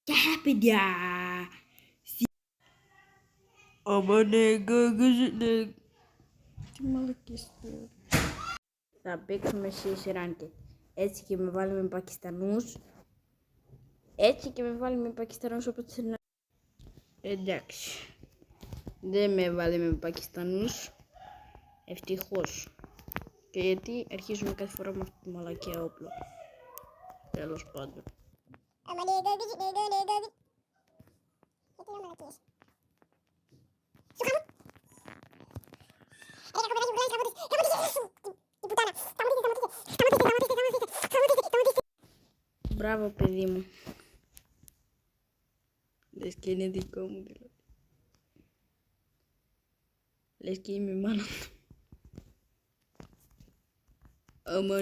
Γεια, παιδιά! Αμανέγκα, τι μαλακές τώρα. Θα παίξουμε σε ranked. Έτσι και με βάλει με Πακιστανούς. Όπως να... Εντάξει. Δεν με βάλει με Πακιστανούς. Ευτυχώς. Και γιατί αρχίζουμε κάθε φορά με αυτή τη μαλακιά όπλο. Τέλος πάντων. Μπράβο, παιδί μου. Λες και είναι δικό μου δηλαδή. Λες και είμαι μάνα του. Άμα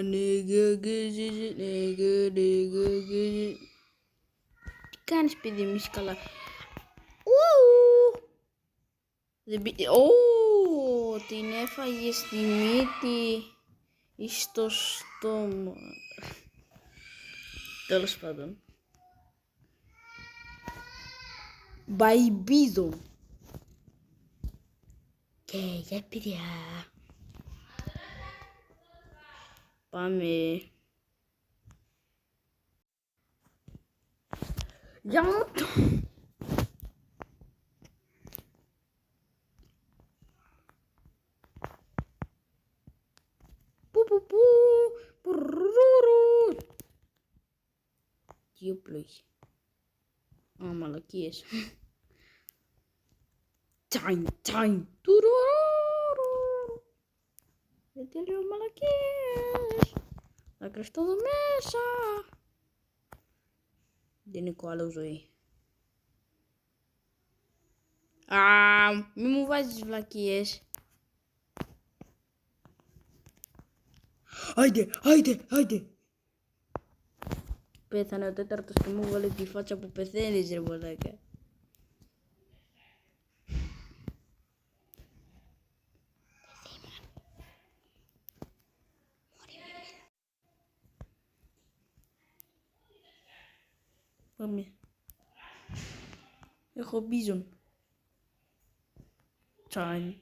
τι κάνεις, παιδί μου, είσαι καλά? Την έφαγε στη μύτη ή στο στόμα. Τέλος πάντων. Μπαϊμπίδο. Και για παιδιά. Πάμε. Για μου το. Τι όπλο είχε. Α, μαλακίες. Τσάιν. Γιατί λέω μαλακίες. Θα κρυφτώ εδώ μέσα. Δεν έχω άλλο ζωή. Μη μου βάζεις βλακίες. Άιντε. Πέθανε ο τέταρτος και μου βάλε τη φάτσα που πεθαίνεις, ρε μαλάκα. Πάμε. Έχω μπίζον. Τσάιν.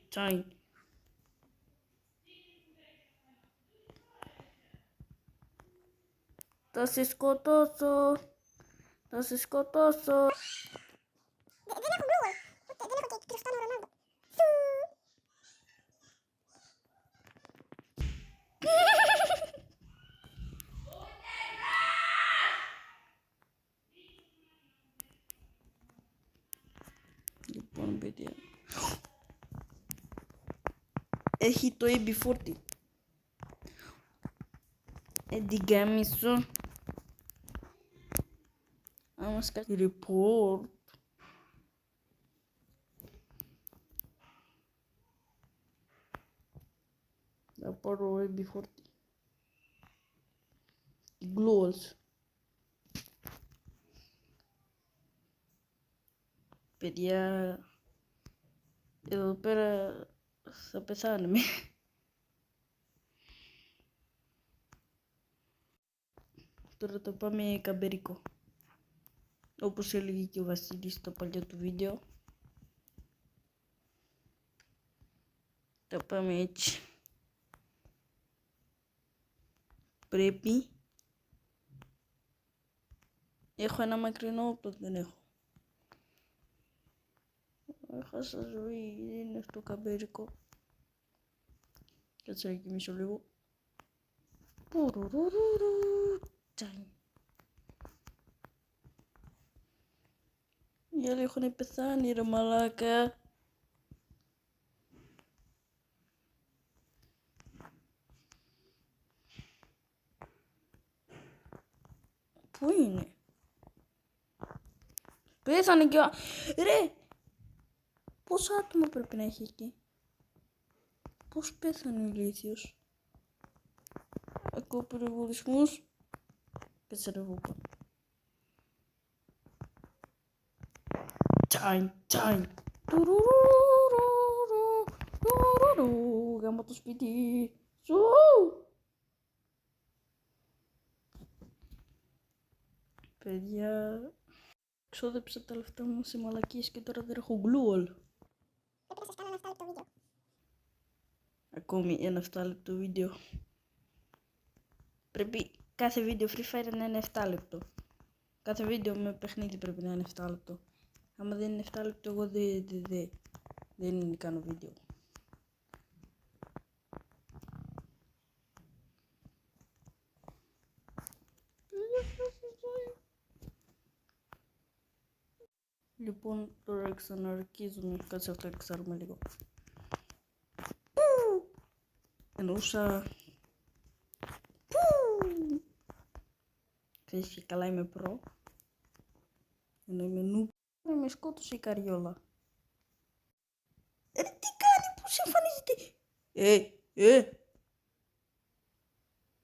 Θα σε σκοτώσω. Δεν έχω γκρούγολ. Δεν έχω και Κριστιάνο Ρονάλντο. Λοιπόν, παιδιά. Έχει το AB40. Την κάμισο. Άμα σκάσει report. Θα πάρω AB40. Gluals. Παιδιά, εδώ πέρα θα πεθάνουμε. Τώρα το πάμε καμπερικό. Όπως έλεγε και ο Βασίλης στο παλιό του βίντεο. Το πάμε έτσι. Πρέπει. Έχω ένα μακρινό όπλο, δεν έχω. Έχασα ζωή, είναι στο καμπερικό. Κάτσε να κοιμήσω λίγο. Τσάιν. Οι άλλοι έχουν πεθάνει, ρε μαλάκα. Πού είναι? Πέθανε κι ρε! Πόσα άτομα πρέπει να έχει εκεί? Πώς πέθανε ο ηλίθιος? Ακούω πυροβολισμούς. Κάτσε να βγω πάνω. Τσάιν. Γάμω το σπίτι σου. Παιδιά. Ξόδεψα τα λεφτά μου σε μαλακίες και τώρα δεν έχω γκλούολ. Πρέπει να σας κάνω ένα 7 λεπτό βίντεο. Ακόμη ένα 7 λεπτό βίντεο. Πρέπει κάθε βίντεο Free Fire να είναι 7 λεπτό. Κάθε βίντεο με παιχνίδι πρέπει να είναι 7 λεπτό. Άμα δεν είναι 7 λεπτό, εγώ δεν κάνω βίντεο. Λοιπόν, τώρα ξαναρχίζουμε. Κάτσε αυτό να ξέρουμε λίγο. Εννοούσα... Ξέρεις και καλά είμαι προ. Ενώ είμαι νου. Με σκότωσε η καριόλα. Τι κάνει, πώς εμφανίζεται.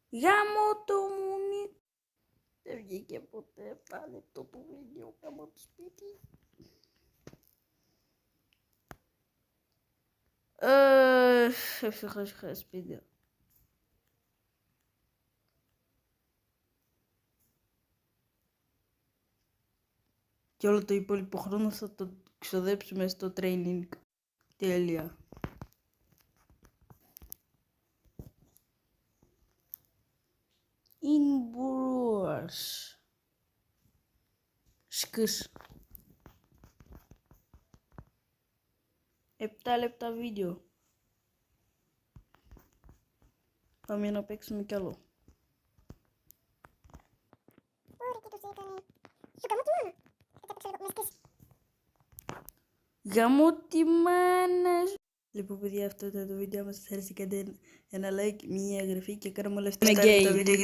Γάμο το μουνί. Δεν βγήκε ποτέ πάλι το βίντεο γάμο το σπίτι. Ευτυχώς σπίτι. Και όλο το υπόλοιπο χρόνο θα το ξοδέψουμε στο training. Τέλεια. In Brewers. Σκους. 7 λεπτά βίντεο. Πάμε να παίξουμε κι άλλο. Ωραία, τι τους έκανε. Σου γαμώ τη μάνα. Έπαιξε λίγο, με σκίσει. Γαμώ τη μάνα σου. Λοιπόν παιδιά, αυτό ήταν το βίντεο μας. Σας άρεσε, κάντε ένα like, μια εγγραφή και κάναμε όλα αυτά τα βίντεο.